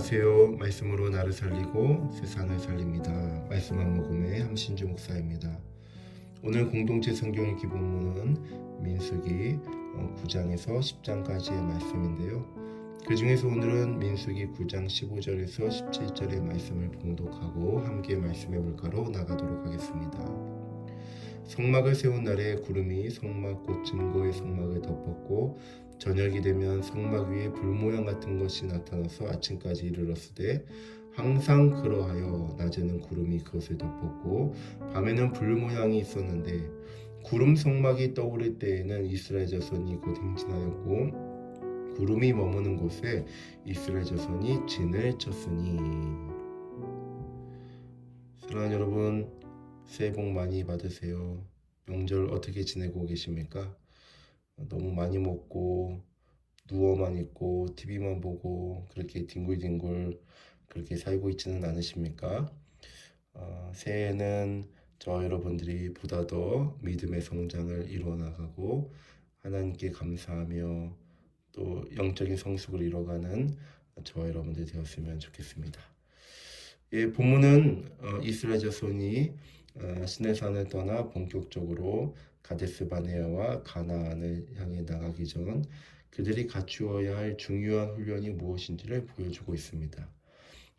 안녕하세요. 말씀으로 나를 살리고 세상을 살립니다. 말씀 한 모금의 함신주 목사입니다. 오늘 공동체 성경 읽기 본문은 민수기 9장에서 10장까지의 말씀인데요. 그 중에서 오늘은 민수기 9장 15절에서 17절의 말씀을 봉독하고 함께 말씀의 물가로 나가도록 하겠습니다. 성막을 세운 날에 구름이 성막 곧 증거의 성막을 덮었고 저녁이 되면 성막 위에 불 모양 같은 것이 나타나서 아침까지 이르렀으되 항상 그러하여 낮에는 구름이 그것을 덮었고 밤에는 불 모양이 있었는데 구름 성막이 떠오를 때에는 이스라엘 자손이 곧 행진하였고 구름이 머무는 곳에 이스라엘 자손이 진을 쳤으니. 사랑하는 여러분, 새해 복 많이 받으세요. 명절 어떻게 지내고 계십니까? 너무 많이 먹고 누워만 있고 TV만 보고 그렇게 뒹굴뒹굴 그렇게 살고 있지는 않으십니까? 새해에는 저 여러분들이 보다 더 믿음의 성장을 이루어 나가고 하나님께 감사하며 또 영적인 성숙을 이뤄가는 저와 여러분들이 되었으면 좋겠습니다. 예, 본문은 이스라엘 자손이 시내산을 떠나 본격적으로 가데스 바네아와 가나안을 향해 나가기 전 그들이 갖추어야 할 중요한 훈련이 무엇인지를 보여주고 있습니다.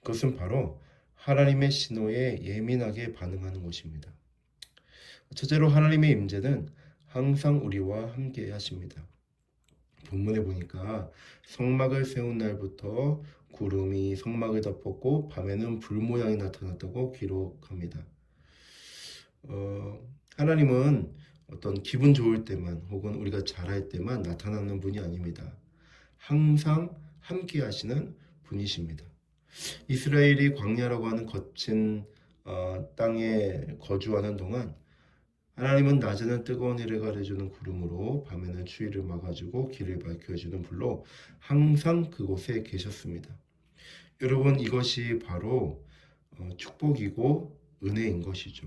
그것은 바로 하나님의 신호에 예민하게 반응하는 것입니다. 첫째로 하나님의 임재는 항상 우리와 함께 하십니다. 본문에 보니까 성막을 세운 날부터 구름이 성막을 덮었고 밤에는 불 모양이 나타났다고 기록합니다. 하나님은 어떤 기분 좋을 때만 혹은 우리가 잘할 때만 나타나는 분이 아닙니다. 항상 함께 하시는 분이십니다. 이스라엘이 광야라고 하는 거친 땅에 거주하는 동안 하나님은 낮에는 뜨거운 해를 가려주는 구름으로 밤에는 추위를 막아주고 길을 밝혀주는 불로 항상 그곳에 계셨습니다. 여러분, 이것이 바로 축복이고 은혜인 것이죠.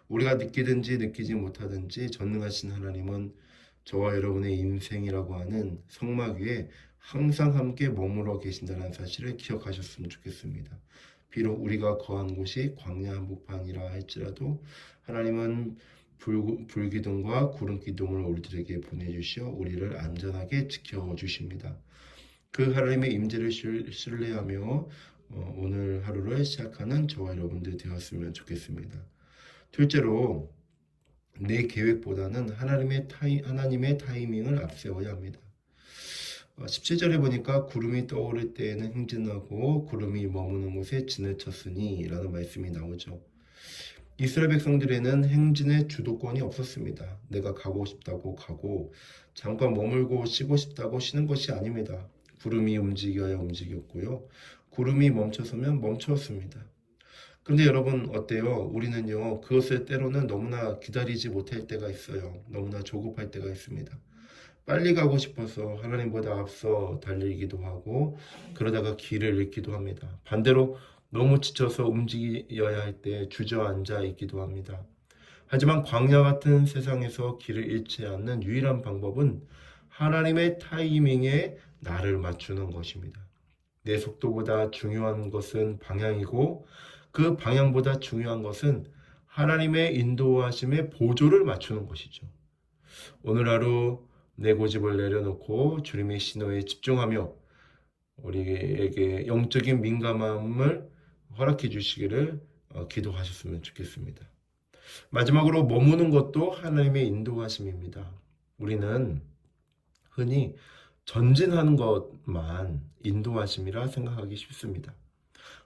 우리가 느끼든지 느끼지 못하든지 전능하신 하나님은 저와 여러분의 인생이라고 하는 성막 위에 항상 함께 머물러 계신다는 사실을 기억하셨으면 좋겠습니다. 비록 우리가 거한 곳이 광야 한복판이라 할지라도 하나님은 불기둥과 구름기둥을 우리들에게 보내주시어 우리를 안전하게 지켜주십니다. 그 하나님의 임재를 신뢰하며 오늘 하루를 시작하는 저와 여러분들 되었으면 좋겠습니다. 둘째로 내 계획보다는 하나님의 타이밍을 앞세워야 합니다. 17절에 보니까 구름이 떠오를 때에는 행진하고 구름이 머무는 곳에 진을 쳤으니 라는 말씀이 나오죠. 이스라엘 백성들에는 행진의 주도권이 없었습니다. 내가 가고 싶다고 가고 잠깐 머물고 쉬고 싶다고 쉬는 것이 아닙니다. 구름이 움직여야 움직였고요. 구름이 멈춰서면 멈췄습니다. 그런데 여러분 어때요? 우리는요, 그것을 때로는 너무나 기다리지 못할 때가 있어요. 너무나 조급할 때가 있습니다. 빨리 가고 싶어서 하나님보다 앞서 달리기도 하고 그러다가 길을 잃기도 합니다. 반대로 너무 지쳐서 움직여야 할 때 주저앉아 있기도 합니다. 하지만 광야 같은 세상에서 길을 잃지 않는 유일한 방법은 하나님의 타이밍에 나를 맞추는 것입니다. 내 속도보다 중요한 것은 방향이고 그 방향보다 중요한 것은 하나님의 인도하심의 보조를 맞추는 것이죠. 오늘 하루 내 고집을 내려놓고 주님의 신호에 집중하며 우리에게 영적인 민감함을 허락해 주시기를 기도하셨으면 좋겠습니다. 마지막으로 머무는 것도 하나님의 인도하심입니다. 우리는 흔히 전진하는 것만 인도하심이라 생각하기 쉽습니다.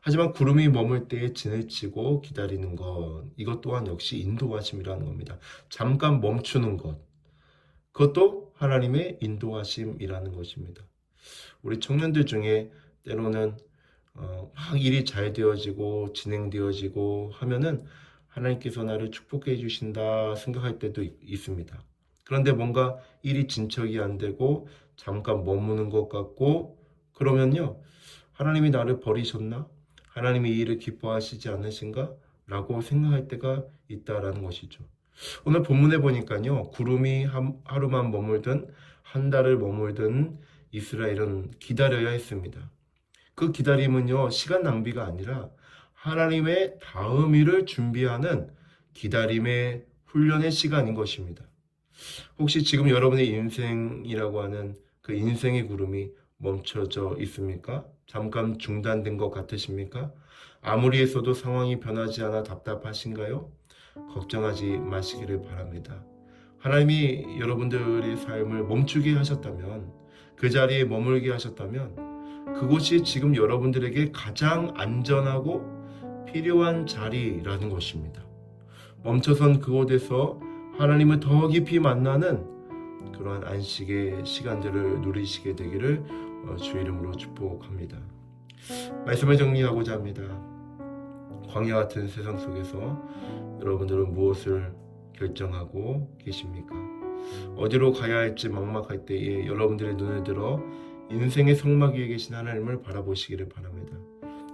하지만 구름이 머물 때에 진을 치고 기다리는 것, 이것 또한 역시 인도하심이라는 겁니다. 잠깐 멈추는 것, 그것도 하나님의 인도하심이라는 것입니다. 우리 청년들 중에 때로는 막 일이 잘 되어지고 진행되어지고 하면은 하나님께서 나를 축복해 주신다 생각할 때도 있습니다. 그런데 뭔가 일이 진척이 안 되고 잠깐 머무는 것 같고 그러면요, 하나님이 나를 버리셨나? 하나님이 이 일을 기뻐하시지 않으신가? 라고 생각할 때가 있다라는 것이죠. 오늘 본문에 보니까요, 구름이 하루만 머물든 한 달을 머물든 이스라엘은 기다려야 했습니다. 그 기다림은요, 시간 낭비가 아니라 하나님의 다음 일을 준비하는 기다림의 훈련의 시간인 것입니다. 혹시 지금 여러분의 인생이라고 하는 그 인생의 구름이 멈춰져 있습니까? 잠깐 중단된 것 같으십니까? 아무리 했어도 상황이 변하지 않아 답답하신가요? 걱정하지 마시기를 바랍니다. 하나님이 여러분들의 삶을 멈추게 하셨다면, 그 자리에 머물게 하셨다면, 그곳이 지금 여러분들에게 가장 안전하고 필요한 자리라는 것입니다. 멈춰선 그곳에서 하나님을 더 깊이 만나는 그러한 안식의 시간들을 누리시게 되기를 주 이름으로 축복합니다. 말씀을 정리하고자 합니다. 광야 같은 세상 속에서 여러분들은 무엇을 결정하고 계십니까? 어디로 가야 할지 막막할 때에 여러분들의 눈을 들어 인생의 성막 위에 계신 하나님을 바라보시기를 바랍니다.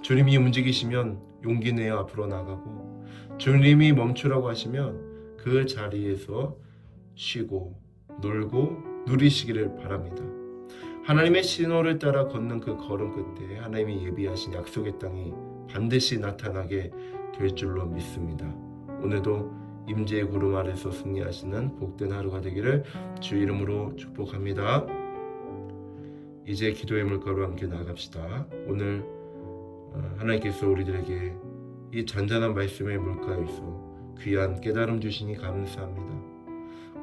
주님이 움직이시면 용기 내어 앞으로 나가고, 주님이 멈추라고 하시면 그 자리에서 쉬고 놀고 누리시기를 바랍니다. 하나님의 신호를 따라 걷는 그 걸음 끝에 하나님이 예비하신 약속의 땅이 반드시 나타나게 될 줄로 믿습니다. 오늘도 임재의 구름 아래서 승리하시는 복된 하루가 되기를 주 이름으로 축복합니다. 이제 기도의 물가로 함께 나아갑시다. 오늘 하나님께서 우리들에게 이 잔잔한 말씀의 물가에서 귀한 깨달음 주시니 감사합니다.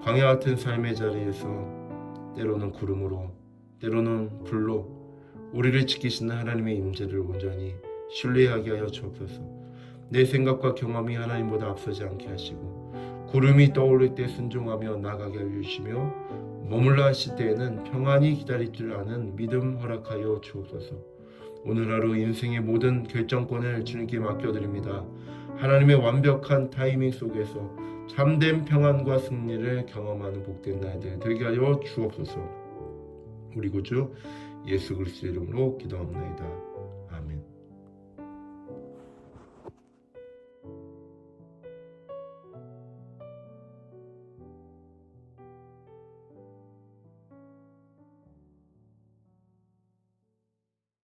광야 같은 삶의 자리에서 때로는 구름으로, 때로는 불로 우리를 지키시는 하나님의 임재를 온전히 신뢰하게 하여 주옵소서. 내 생각과 경험이 하나님보다 앞서지 않게 하시고, 구름이 떠오를 때 순종하며 나가게 해주시며, 머물러 하실 때에는 평안히 기다릴 줄 아는 믿음 허락하여 주옵소서. 오늘 하루 인생의 모든 결정권을 주님께 맡겨드립니다. 하나님의 완벽한 타이밍 속에서 참된 평안과 승리를 경험하는 복된 날들 되게 하여 주옵소서. 우리 구주 예수 그리스도 이름으로 기도합니다.